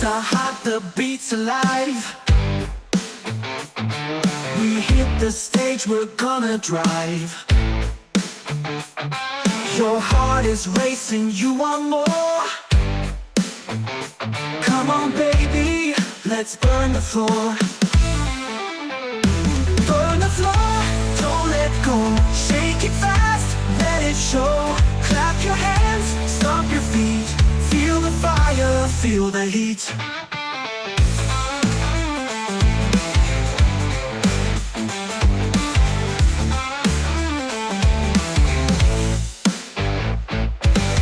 drums are hot, the beat's alive. We hit the stage, we're gonna drive. Your heart is racing, you want more. Come on baby, let's burn the floor. Burn the floor, don't let go. Shake it fast, let it show. Clap your hands, stomp your feet. Feel the fire, feel the heat.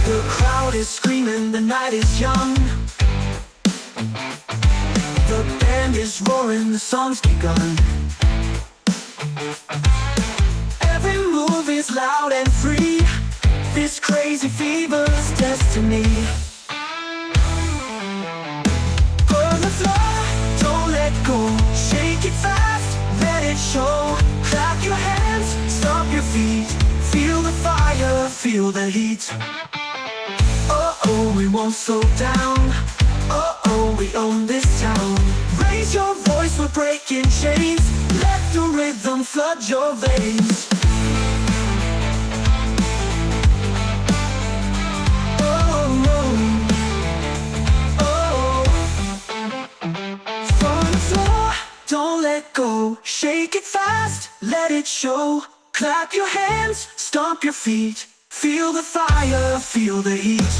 The crowd is screaming, the night is young. The band is roaring, the song's begun. Every move is loud and free. This crazy fever's destiny. Burn the floor, don't let go. Shake it fast, let it show. Clap your hands, stomp your feet. Feel the fire, feel the heat. Oh, we won't slow down. Oh, we own this town. Raise your voice, we're breaking chains. Let the rhythm flood your veins. From the floor, don't let go. Shake it fast, let it show. Clap your hands, stomp your feet. Feel the fire, feel the heat.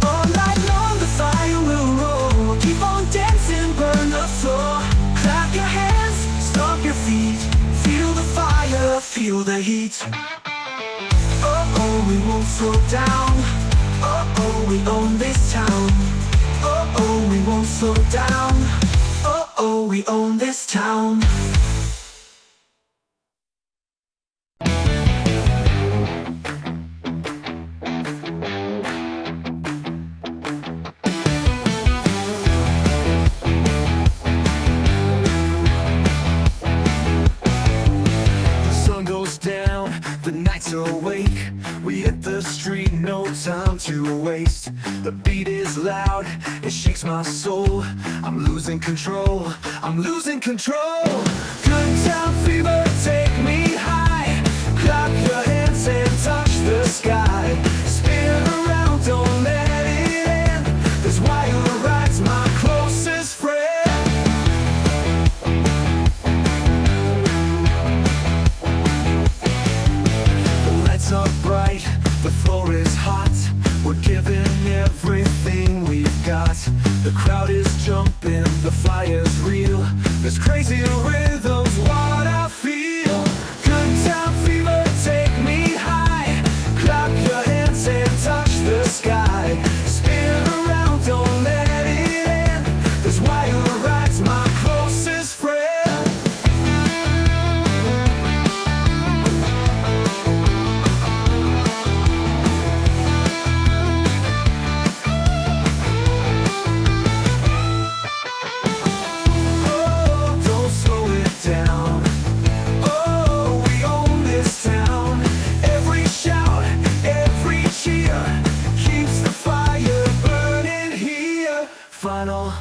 All night long the fire will roll. Keep on dancing, burn the floor. Clap your hands, stomp your feet. Feel the fire, feel the heat. Oh, we won't slow down. Oh, we own this town. Oh, we won't slow down. Oh, we own this town. The nights are awake, we hit the street, no time to waste. The beat is loud, it shakes my soul. I'm losing control, I'm losing control. Good time fever, take me high. Clap your hands and touch the sky. Spin around, don't let it end. This wire ride's my closest friend. Are bright, the floor is hot. We're giving everything we've got. The crowd is jumping, the fire's real. This crazy rhythm's what I feel. Good time fever, take me high. Clap your hands and touch the sky. Spin around, don't let it end. This wire ride's my closest friend. Final.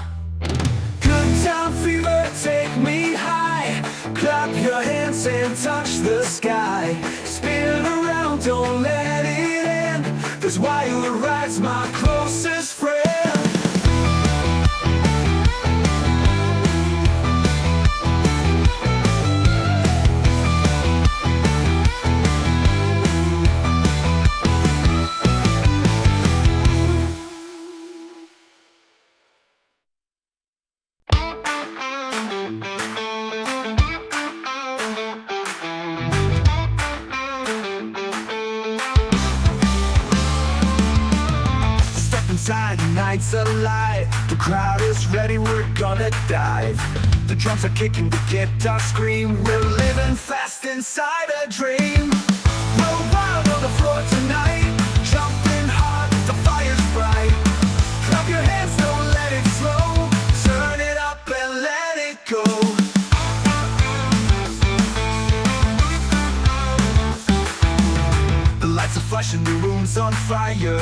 Good time fever, take me high. Clap your hands and touch the sky. Spin around, don't let it end. This wire ride's my closest friend. Inside, the night's alive. The crowd is ready, we're gonna dive. The drums are kicking, the guitar scream. We're living fast inside a dream. We're wild on the floor tonight, jumping hard, the fire's bright. Clap your hands, don't let it slow. Turn it up and let it go. The lights are flashing, the room's on fire.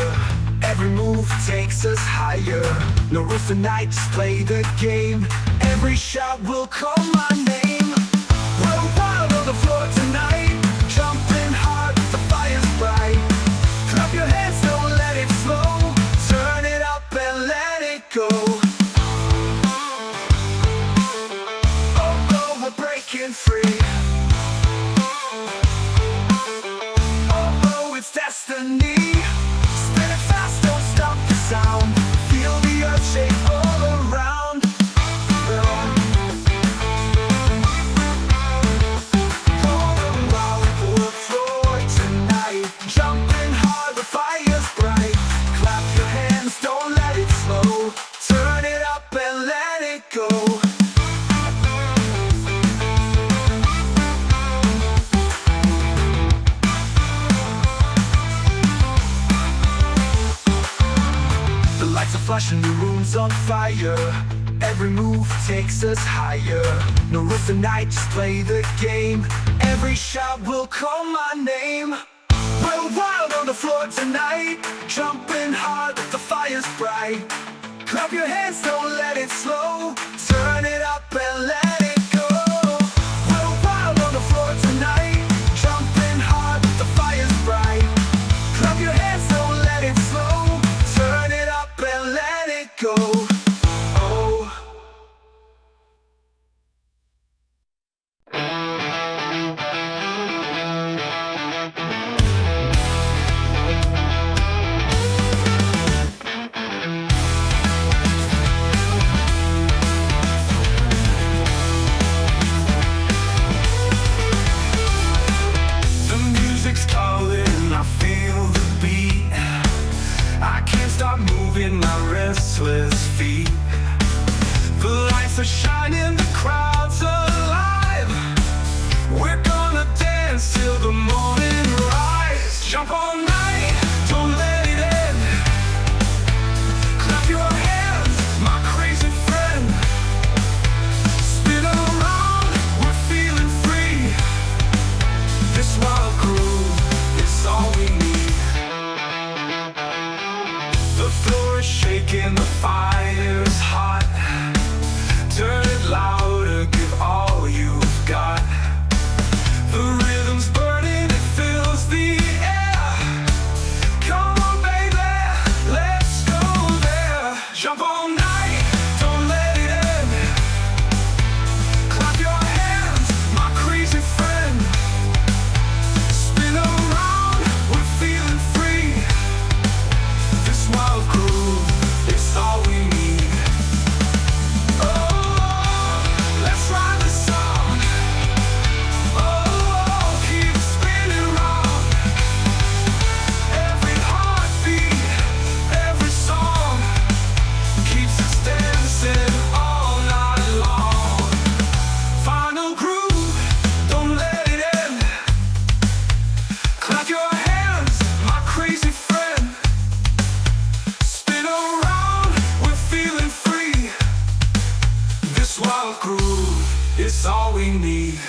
Every move takes us higher. No rules tonight, just play the game. Every shot will call my name. We're wild on the floor tonight, jumping hard, the fire's bright. Clap your hands, don't let it slow. Turn it up and let it go. Oh no, we're breaking free. Oh no, it's destiny. Spin it fast, don't stop the sound. Feel the earth shake all around. Jumping hard, the fire's bright. Clap your hands, don't let it slow. Turn it up and let it go. The lights are flashing, the room's on fire. Every move takes us higher. No rules tonight, just play the game. Every shot will call my name. We're wild on the floor tonight, jumping hard, the fire's bright. Clap your hands, don't let it slow. Turn it up and let it go. We're wild on the floor tonight, jumping hard, the fire's bright. Clap your hands, don't let it slow. Turn it up and let it go. Oh. Start moving my restless feet. The lights are shining, the crowd's alive. We're gonna dance till the morning rise. Jump all night, don't let it end. Clap your hands, my crazy friend. Spin around, we're feeling free. This wild groove, it's all we need. The floor is shaking, the fire's hot. Turn it louder, give all you've got. The rhythm's burning, it fills the air. Come on baby, let's go there. Jump all night, don't let it end. Clap your hands, my crazy friend. Spin around, we're feeling free. This wild groove, it's all we need. Oh, let's ride the song. Oh, keep spinning round. Every heartbeat, every song keeps us dancing all night long. Final groove, don't let it end. Clap your hands, my crazy friend. Spin around, we're feeling free. This wild groove, it's all we need.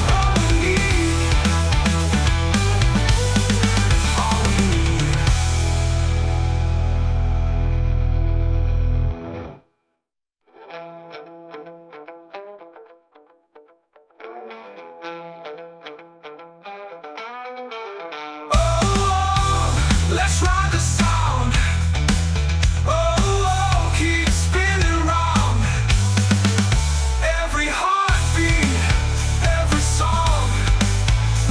All we need. All we need. Oh, let's ride the sound. Oh, keep spinning round. Every heartbeat, every song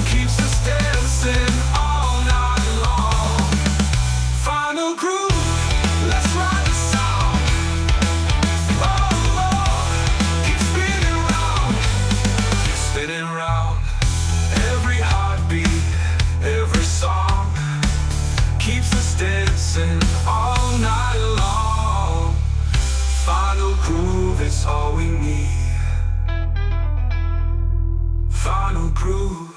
keeps us dancing all night long. Final groove, let's ride the sound. Oh, keep spinning round. Spinning round. Every heartbeat, every song keeps us dancing all night long. Final groove, it's all we need. Final groove.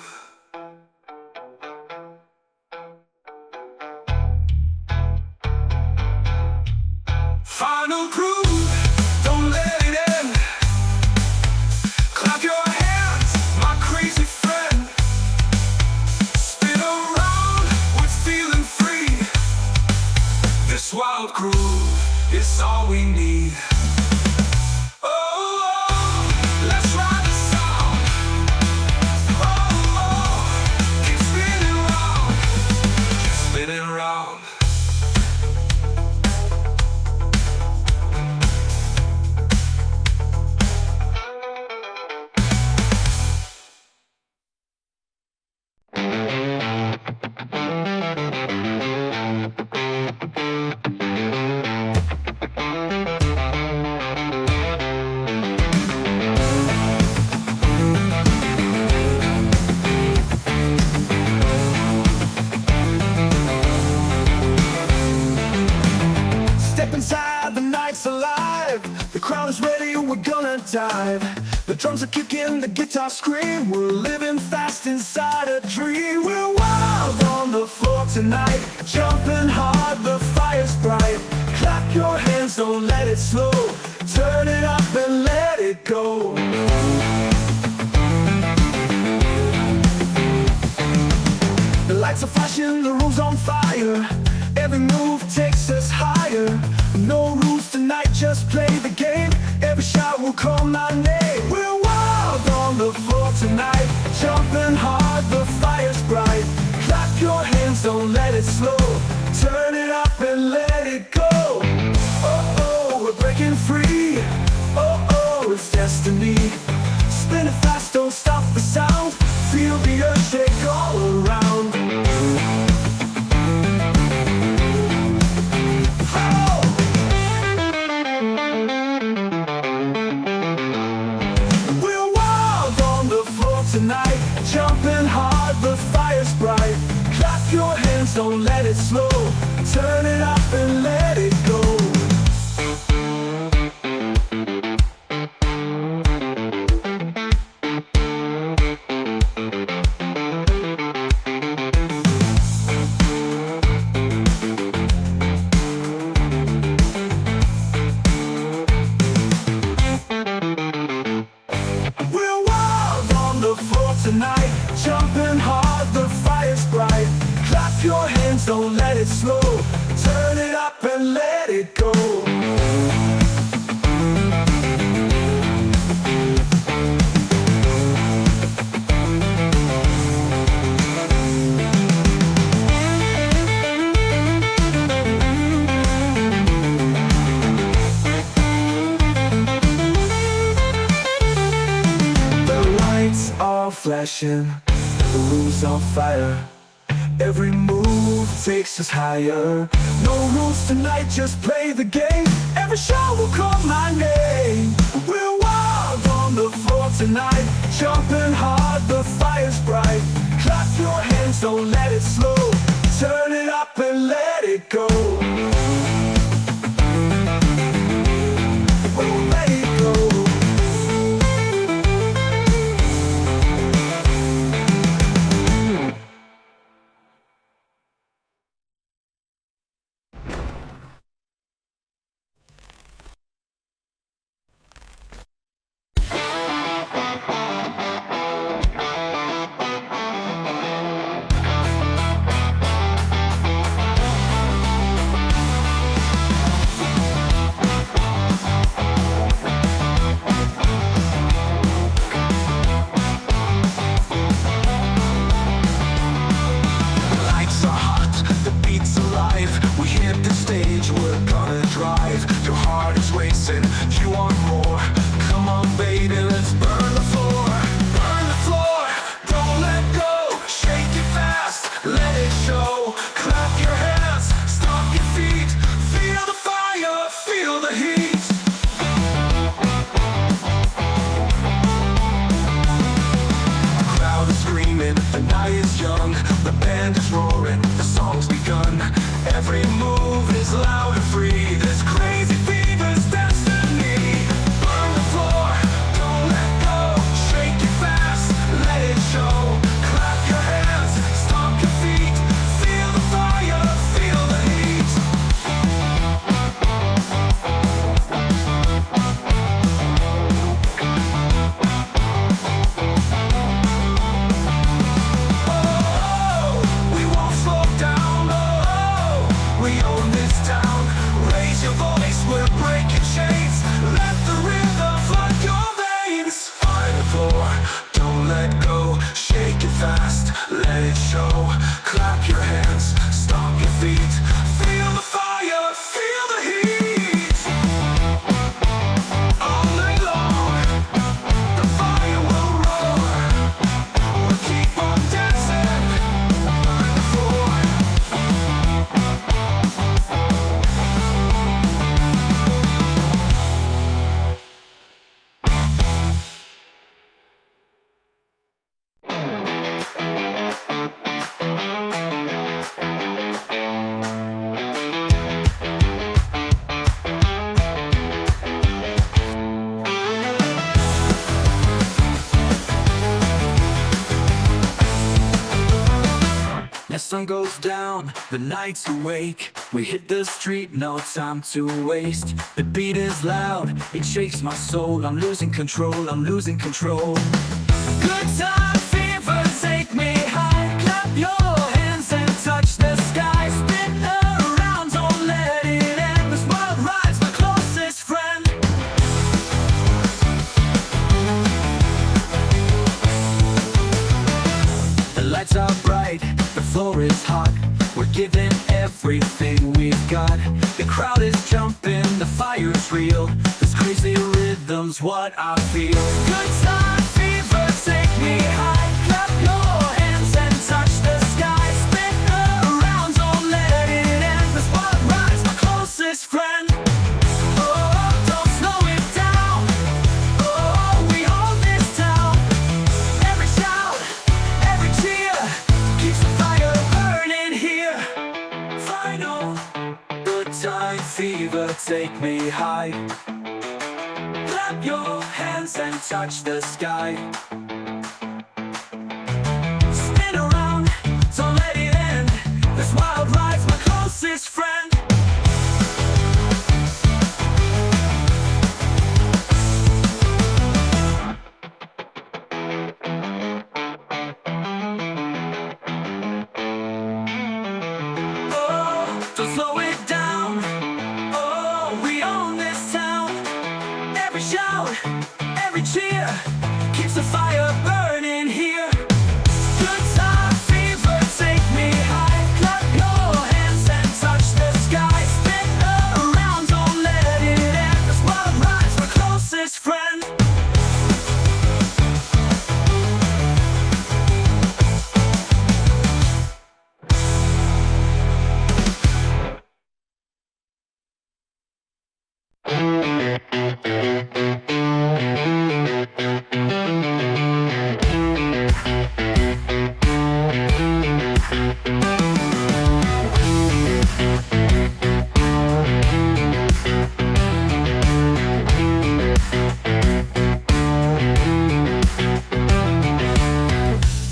Final groove, don't let it end. Clap your hands, my crazy friend. wild groove is all we need. Oh, let's ride the sound. Oh, keep spinning round, keep spinning round. Step inside, the night's alive. The crowd is ready, we're gonna dive. The drums are kicking, the guitar scream. We're living fast inside a dream. We're wild on the floor tonight, jumping hard, the fire's bright. Clap your hands, don't let it slow. Turn it up and let it go. The lights are flashing, the room's on fire. Every move takes us higher. No rules tonight, just play the game. Every shot will call my name. We're wild on the floor tonight, jumping hard, the fire's bright. Clap your hands, don't let it slow. Turn it up and let it go. Oh, we're breaking free. Oh, it's destiny. Spin it fast, don't stop the sound. Feel the earth shake all around. Tonight, jumping hard, the fire's bright. Clap your hands, don't let it slow. Turn it up and let it go. Tonight, jumping hard, the fire's bright. Clap your hands, don't let it slow. Turn it up and let it go. Flashing, the room's on fire. Every move takes us higher. No rules tonight, just play the game. Every shot will call my name. We're wild on the floor tonight, jumping hard, the fire's bright. Clap your hands, don't let it slow. Turn it up and let it go. Oh, let it go. past, let it show. Clap your hands, stomp your feet. Feel the fire, feel the heat. All night long, the fire will roar. We'll keep on dancing by the floor. As sun goes down, the night's awake. We hit the street, no time to waste. The beat is loud, it shakes my soul. I'm losing control, I'm losing control. Good time fever, take me high. Clap your hands and touch the sky. Spin around, don't let it end. This world rides my closest friend. The lights are bright, the floor is hot. We're giving everything we've got. The crowd is jumping, the fire's real. This crazy rhythm's what I feel. Good time fever, take me high. Clap your hands and touch the sky. Spin around, don't let it end. This what rides my closest friend. Oh, don't slow it down. Oh, we own this town. Every shout, every cheer keeps the fire burning here. Final, good time fever, take me high. Clap your hands and touch the sky. Spin around, don't let it end. This wild ride's my closest friend. Oh, don't slow it down. Oh, we own this town. Every shout, every cheer keeps the fire burning here. Good time fever, take me high. Clap your hands and touch the sky. Spin around, don't let it end. This world rides my closest friend.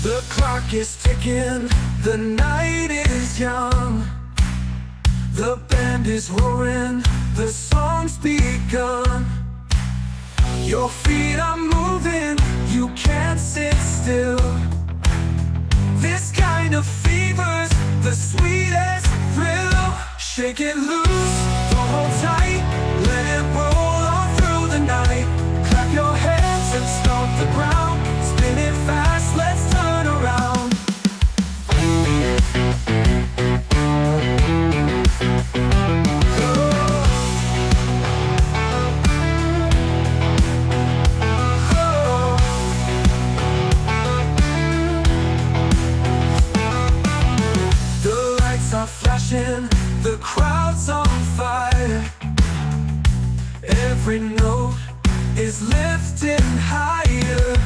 The clock is ticking, the night is young. The band is roaring, the song's begun. Your feet are moving, you can't sit still. This kind of fever's the sweetest thrill. Shake it loose, don't hold tight. Let it roll on through the night. Clap your hands and stomp the ground. Spin it fast, let's turn around. The lights are flashing, the crowd's on fire. Every note is lifting higher.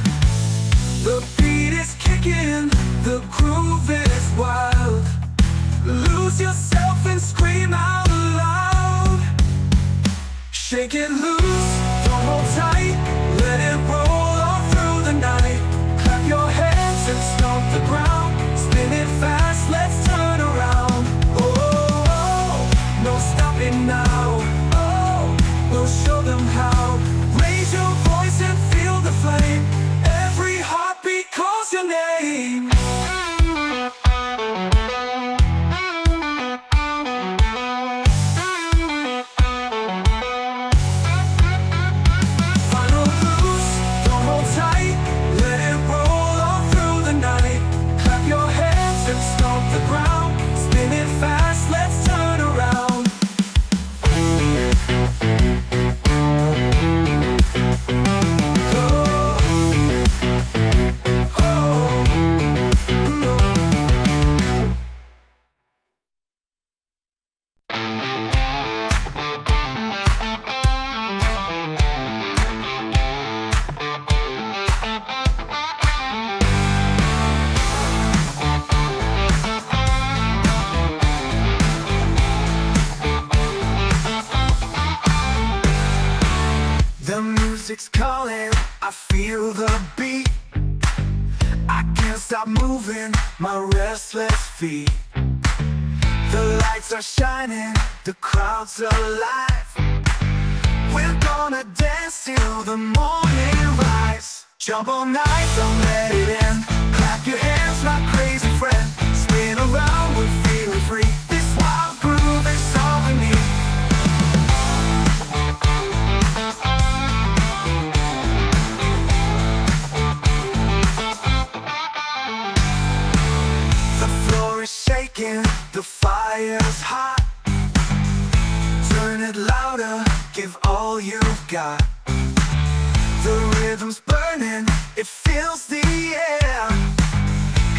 The beat is kicking, the groove is wild. Lose yourself and scream out loud. Shake it loose, don't hold tight. Let it roll on through the night. Clap your hands and stomp the ground. Spin it fast, let's turn around. Oh, no stopping now. Oh, we'll show them how. Raise your voice and feel the flame. Every heartbeat calls your name. moving my restless feet. The lights are shining, the crowd's alive. We're gonna dance till the morning rise. Jump all night, don't let it end. Clap your hands, my crazy friend. Spin around, we're feeling free. This wild groove is all we need. The floor is shaking, the fire's hot. Turn it louder, give all you've got. The rhythm's burning, it fills the air.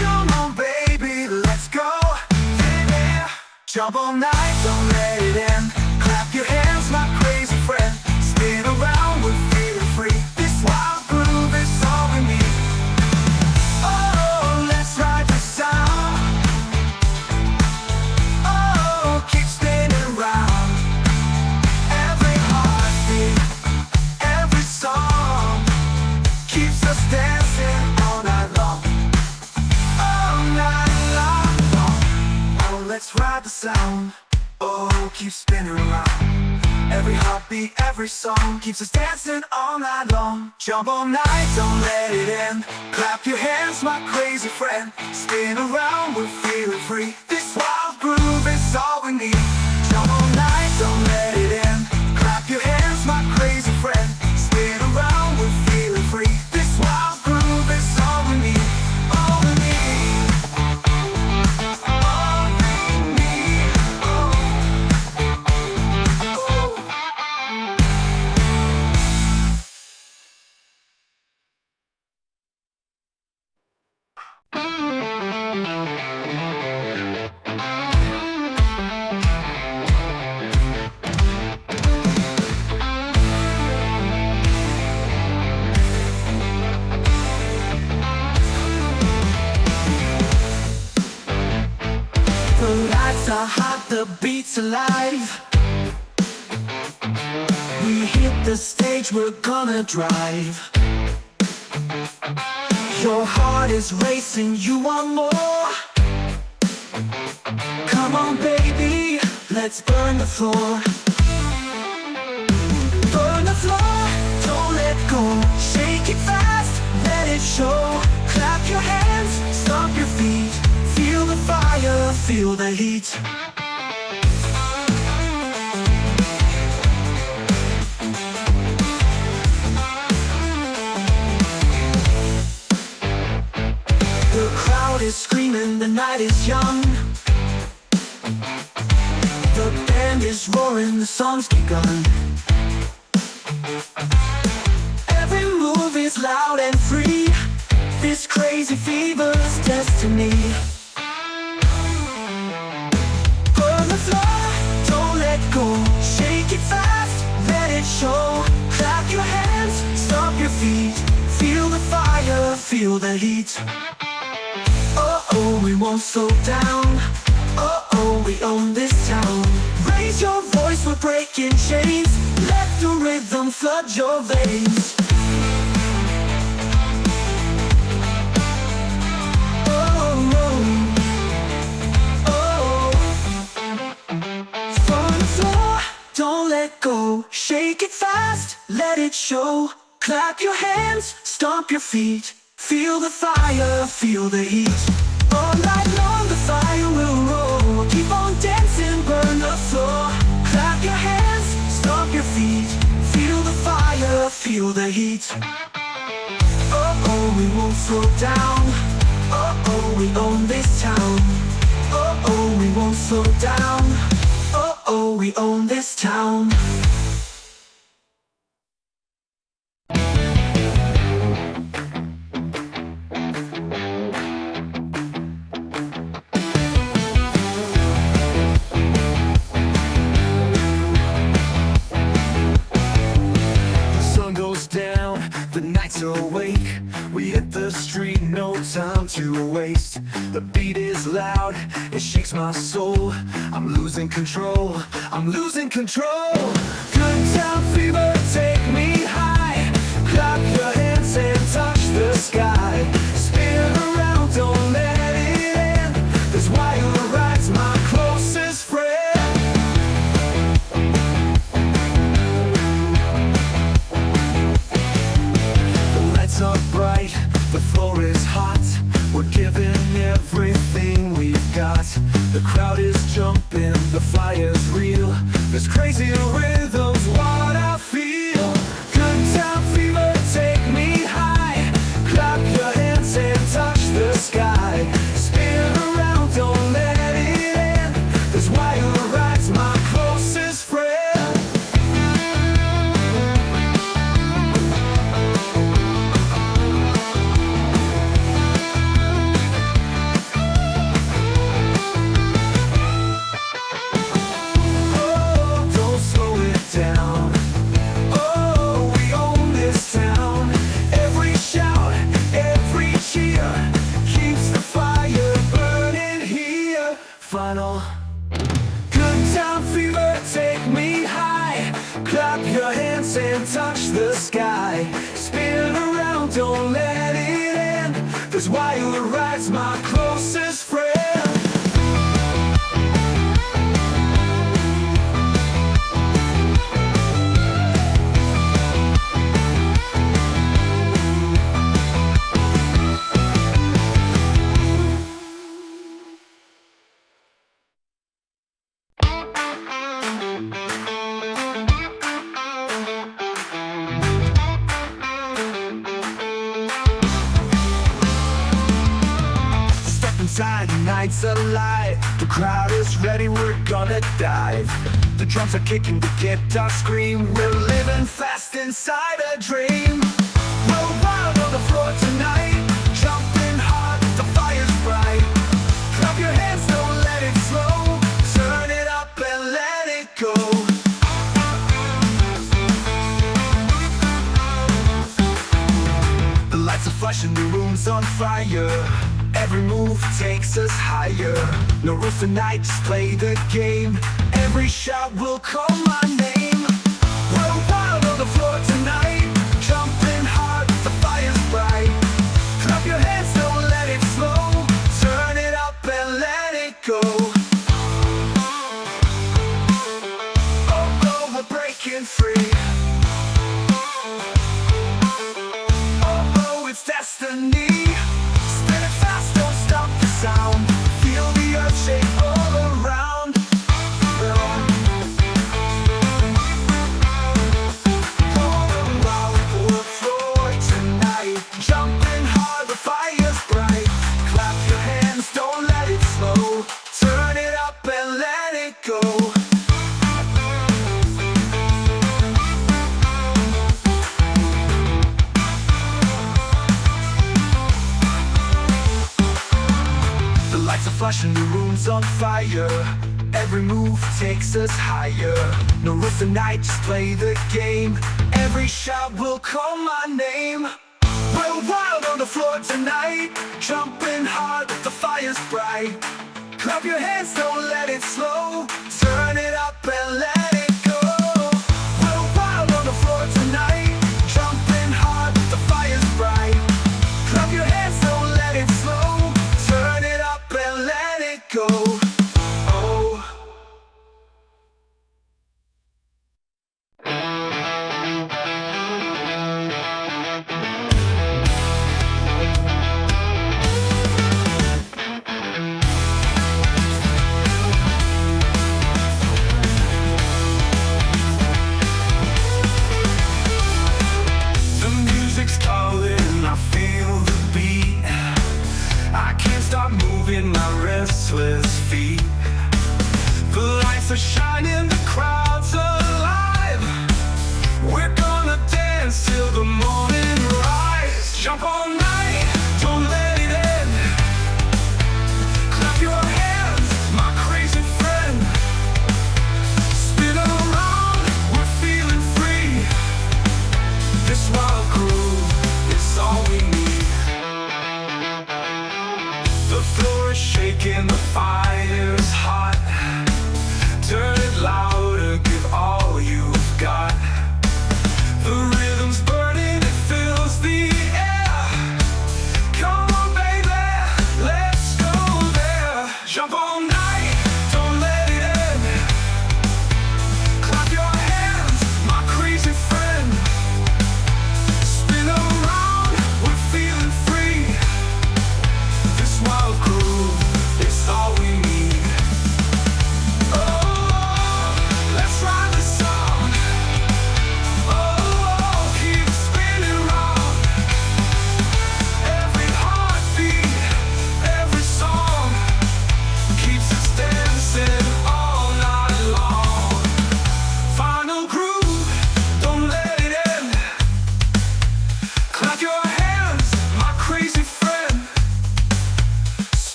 Come on baby, let's go. Yeah. Jump all night, don't let it end. Clap your hands, my crazy friend. Spin around, we're feeling free. This wild groove is all we need. Oh, let's ride the sound. Oh, keep spinning round. Every heartbeat, every song keeps us dancing all night long. All night long, long. Oh, let's ride the sound. Oh, keep spinning around. Every heartbeat, every song keeps us dancing all night long. Jump all night, don't let it end. Clap your hands, my crazy friend. Spin around, we're feeling free. This wild groove is all we need. Jump all night, don't let it end. Clap your hands, my crazy friend. Spin around, we're feeling free. This wild groove is all we need. All we need. All we need. Oh. The lights are hot, the beat's alive. We hit the stage, we're gonna drive. Your heart is racing, you want more. Come on baby, let's burn the floor. Burn the floor, don't let go. Shake it fast, let it show. Clap your hands, stomp your feet. Feel the fire, feel the heat. The crowd is screaming, the night is young. The band is roaring, the song's begun. Every move is loud and free. This crazy fever's destiny. Burn the floor, don't let go. Shake it fast, let it show. Clap your hands, stomp your feet. Feel the fire, feel the heat. Oh, we won't slow down. Oh, we own this town. Raise your voice, we're breaking chains. Let the rhythm flood your veins. Don't let go, shake it fast, let it show. Clap your hands, stomp your feet. Feel the fire, feel the heat. All night long the fire will roll. Keep on dancing, burn the floor. Clap your hands, stomp your feet. Feel the fire, feel the heat. Oh, we won't slow down. Oh, we own this town. Oh, we won't slow down. Oh, we own this town. Awake, we hit the street, no time to waste. The beat is loud, it shakes my soul. I'm losing control, I'm losing control. Good time fever, take me high. Clap your hands and touch the sky. Spin around, don't let The crowd is jumping, the fire's real. This crazy rhythm's what I feel. Good time fever, take me high. Clap your hands and touch the sky. Spin around, don't let it end. This wild ride's my closest friend. Final. Good time fever, take me high. Clap your hands and touch the sky. Spin around, don't let it end. This wild ride's my closest friend. Inside, the night's alive. The crowd is ready, we're gonna dive. The drums are kicking, the guitar scream. We're living fast inside a dream. We're wild on the floor tonight, jumping hard, the fire's bright. Clap your hands, don't let it slow. Turn it up and let it go. The lights are flashing, the room's on fire. Every move takes us higher. No rules tonight, just play the game. Every shot will call my name. We're wild on the floor tonight, jumping hard, the fire's bright. Clap your hands, don't let it slow. Turn it up and let it go. Oh, oh, we're breaking free. Oh, oh, it's destiny. Sound. Feel the earth shake all around. On the wild floor tonight, jumping hard, the fire's bright. Clap your hands, don't let it slow. Turn it up and let it go. Flashing, the room's on fire. Every move takes us higher. No rules tonight, just play the game. Every shot will call my name. We're wild on the floor tonight, jumping hard, the fire's bright. Clap your hands, don't let it slow. Turn it up and let it go. We're wild on the floor tonight, jumping hard, the fire's bright. Clap your hands, don't let it slow. Turn it up and let it go. Oh. The music's calling, I feel the beat. I can't stop moving my restless feet. The lights are shining, the crowd's alive. We're gonna dance till the morning rise. Jump all night, don't let it end. Clap your hands, my crazy friend. Spin around, we're feeling free. This wild groove is all we need. The floor is shaking, the fire's hot. Turn it louder, give all you've got. The rhythm's burning, it fills the air. Come on, baby, let's go there. Jump all night, don't let it end. Clap your hands, my crazy friend. Spin around, we're feeling free. This wild groove is all we need.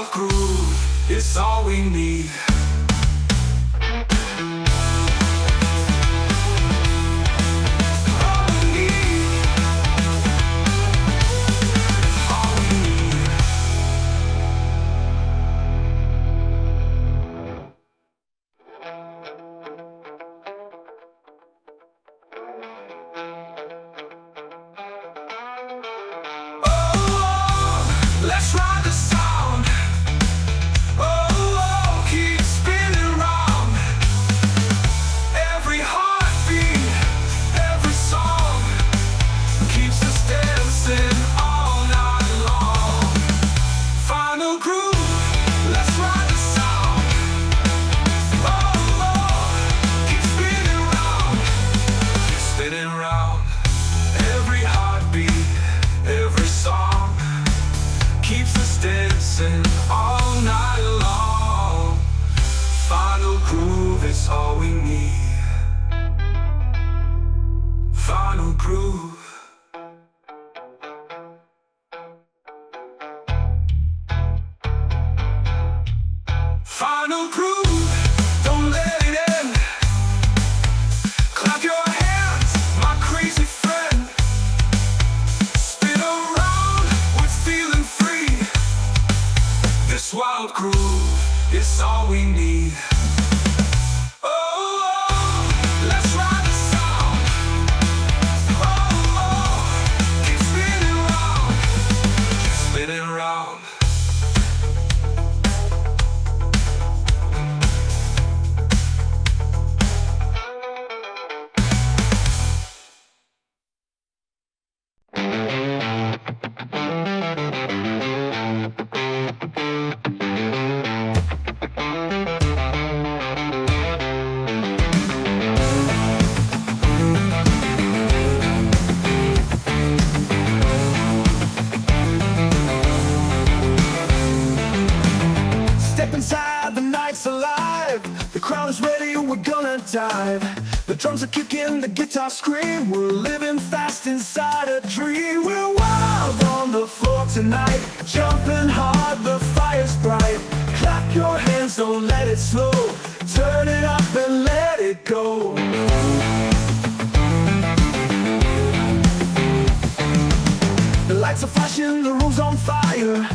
wild groove is all we need. Let's ride the sound. Oh, oh, keep spinning round. Every heartbeat, every song keeps us dancing all night long. Final groove, let's ride the sound. Oh, oh, keep spinning round. Keep spinning round. Every heartbeat, every song keeps us dancing all night long. Final groove is all we need. Final groove. Final groove, don't let it end. Clap your hands, my crazy friend. Spin around with feeling free. This wild groove is all we need. Oh, oh, let's ride the sound. Oh, oh, keep spinning round. Keep spinning round. Step inside, the night's alive. The crowd is ready, we're gonna dive. The drums are kicking, the guitar scream. We're living fast inside a dream. We're wild on the floor tonight, jumping hard, the fire's bright. Clap your hands, don't let it slow. Turn it up and let it go. The lights are flashing, the room's on fire.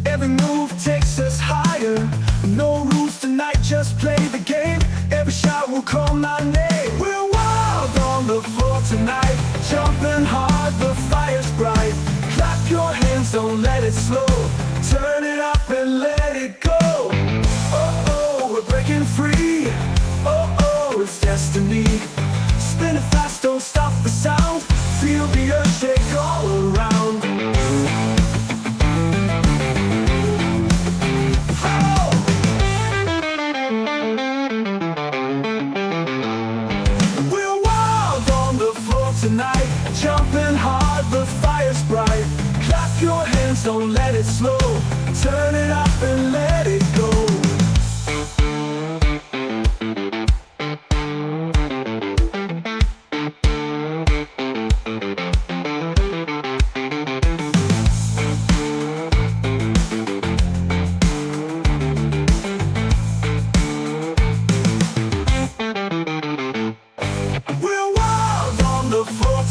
Every move takes us higher. No rules tonight, just play the game. Every shot will call my name. We're wild on the floor tonight, jumping hard, the fire's bright. Clap your hands, don't let it slow. Turn it up and let it go. Oh, oh, we're breaking free. Oh, oh, it's destiny. Spin it fast, don't stop the sound. Feel the earth shake all around. Tonight, jumping hard, the fire's bright. Clap your hands, don't let it slow. Turn it up and let it go.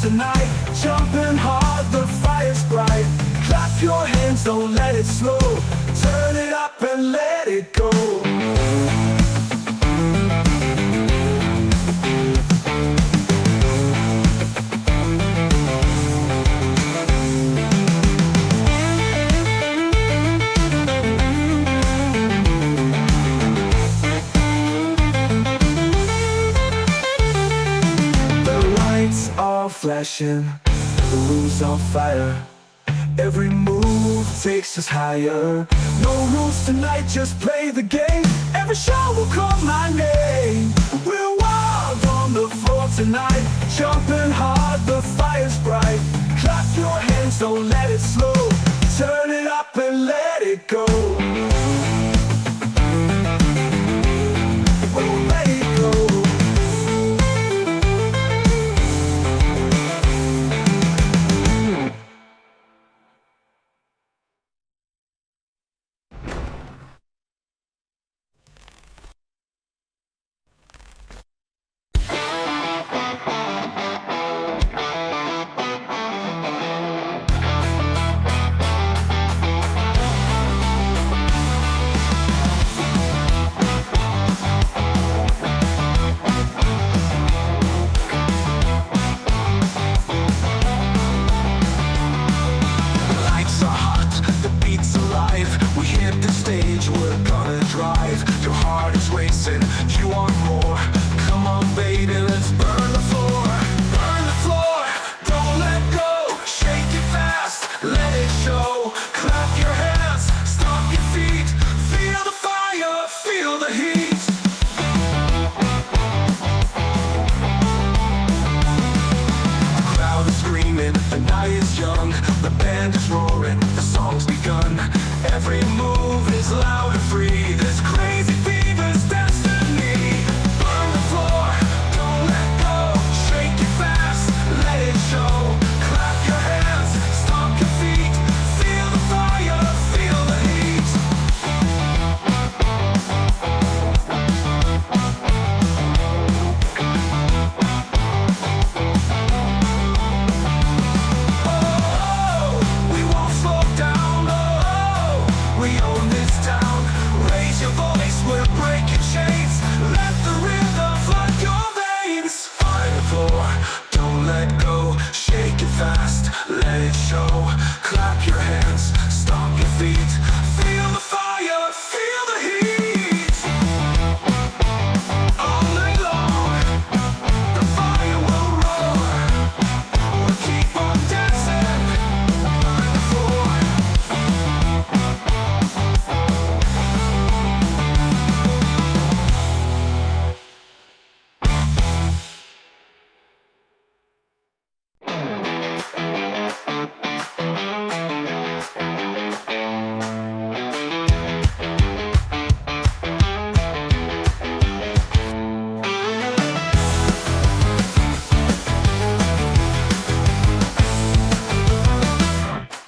Tonight, jumping hard, the fire's bright. Clap your hands, don't let it slow. Turn it up and let it go. Flashing, the room's on fire. Every move takes us higher. No rules tonight, just play the game. Every shot will call my name. We're wild on the floor tonight, jumping hard, the fire's bright. Clap your hands, don't let it slow. Turn it up and let it go. Oh, let it go.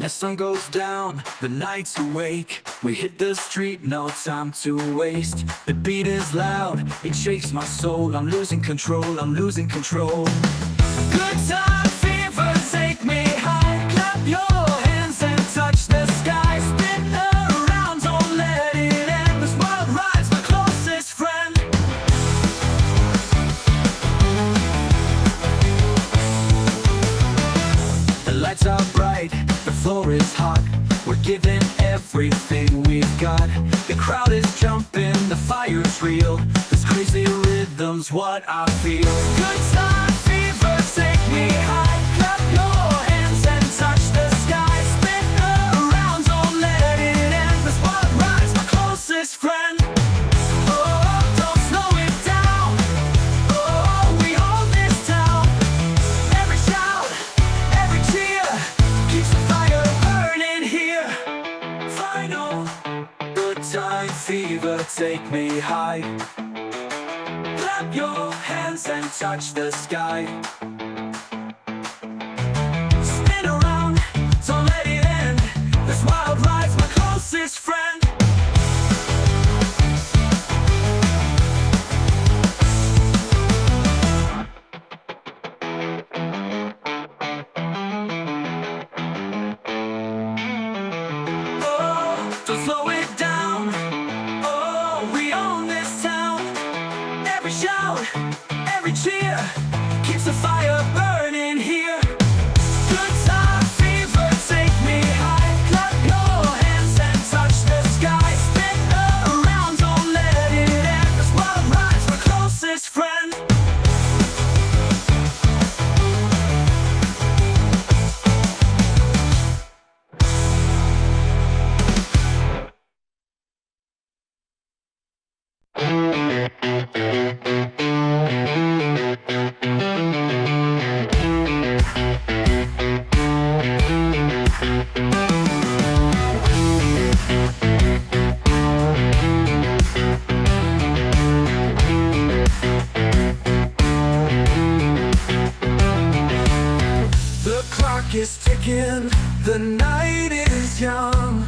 The sun goes down, the night's awake. We hit the street, no time to waste. The beat is loud, it shakes my soul. I'm losing control, I'm losing control. Good time fever, take me high. Clap your hands and touch the sky. Spin around, don't let it end. This wild ride's my closest friend. The lights are bright, the floor is hot. We're giving everything we've got. The crowd is jumping, the fire's real. This crazy rhythm's what I feel. Good time fever, take me high. Clap your hands and touch the sky. Spin around, don't let it end. This wild ride's my closest friend. Oh, don't slow it down. Oh, we own this town. Every shout, every cheer keeps the fire burning here. Final, good time fever, take me high. Clap your hands and touch the sky. Spin around, don't let it end. This wild ride's my closest friend. Oh, don't slow it down. Oh, we own this town. Every shout, every cheer keeps the fire burning here. Good time fever, take me high. Clap your hands and touch the sky. Spin around, don't let it end. This wild ride's my closest friend. The clock is ticking, the night is young.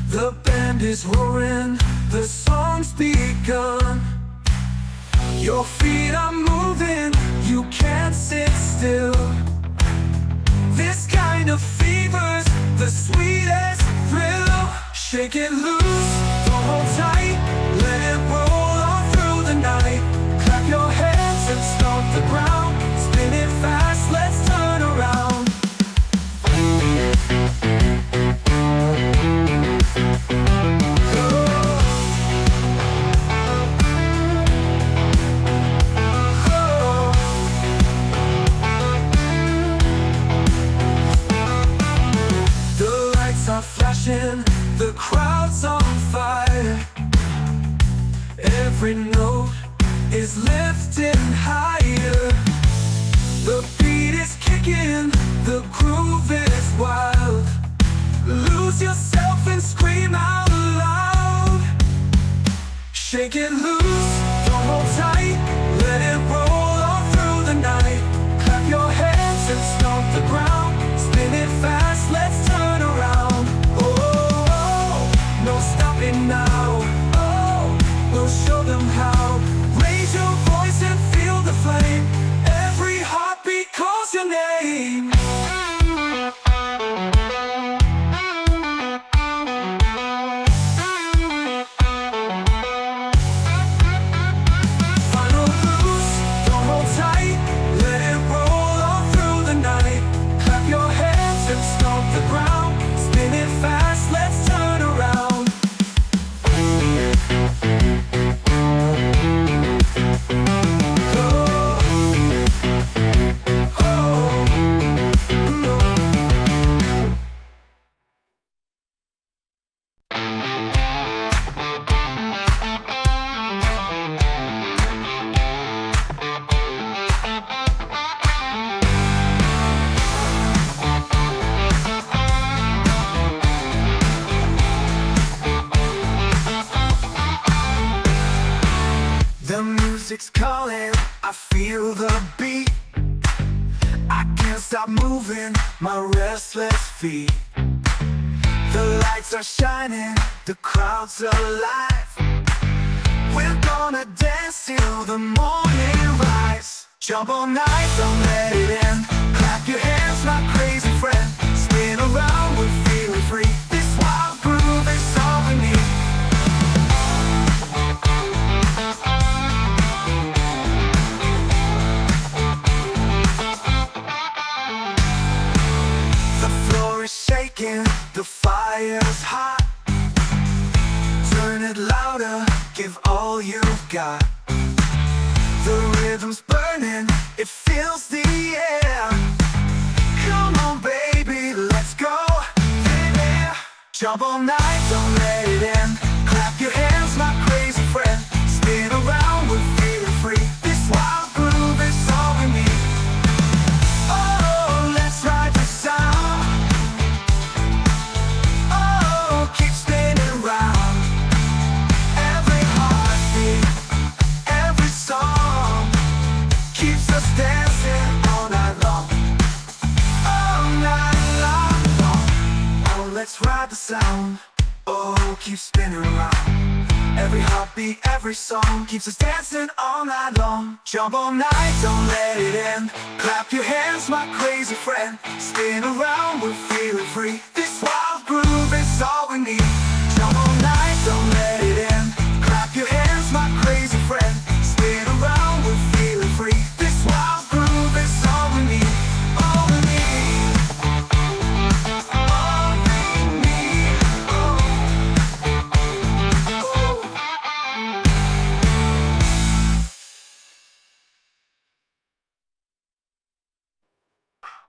The band is roaring, the song's begun. Your feet are moving, you can't sit still. This kind of fever's the sweetest thrill. Shake it loose, don't hold tight, let it roll on through the night. Clap your hands and stomp the ground. Spin it fast, let's turn around. The lights are flashing, the crowd's on fire. Every note is lifting higher. The beat is kicking, the groove is wild. Lose yourself and scream out loud. Shake it loose, don't hold tight, let it roll on through the night. Clap your hands and stomp the ground. Spin it fast, let's turn around. Oh, no stopping now. Oh, we'll show them how. Raise your voice and feel the flame. Every heartbeat calls your name. Final loose, don't hold tight, let it roll on through the night. Clap your hands and stomp the ground. Spin it fast, let's turn around. feet. The lights are shining, the crowd's alive. We're gonna dance till the morning rise. Jump all night, don't let it end. Clap your hands, my crazy friend. Spin around, we're feeling free. This wild groove is all we need. The floor is shaking, the fire's hot. Turn it louder, give all you've got. The rhythm's burning, it fills the air. Come on baby, let's go. Yeah. Jump all night, don't let it end. Clap your hands, my crazy friend. Spin around, we're feeling free. This wild groove is all we need. Oh, let's ride the sound. Oh, keep spinning round. Every heartbeat, every song keeps us dancing all night long. All night long. Oh, let's ride the sound. Oh, keep spinning around. Every heartbeat, every song keeps us dancing all night long. Jump all night, don't let it end. Clap your hands, my crazy friend. Spin around, we're feeling free.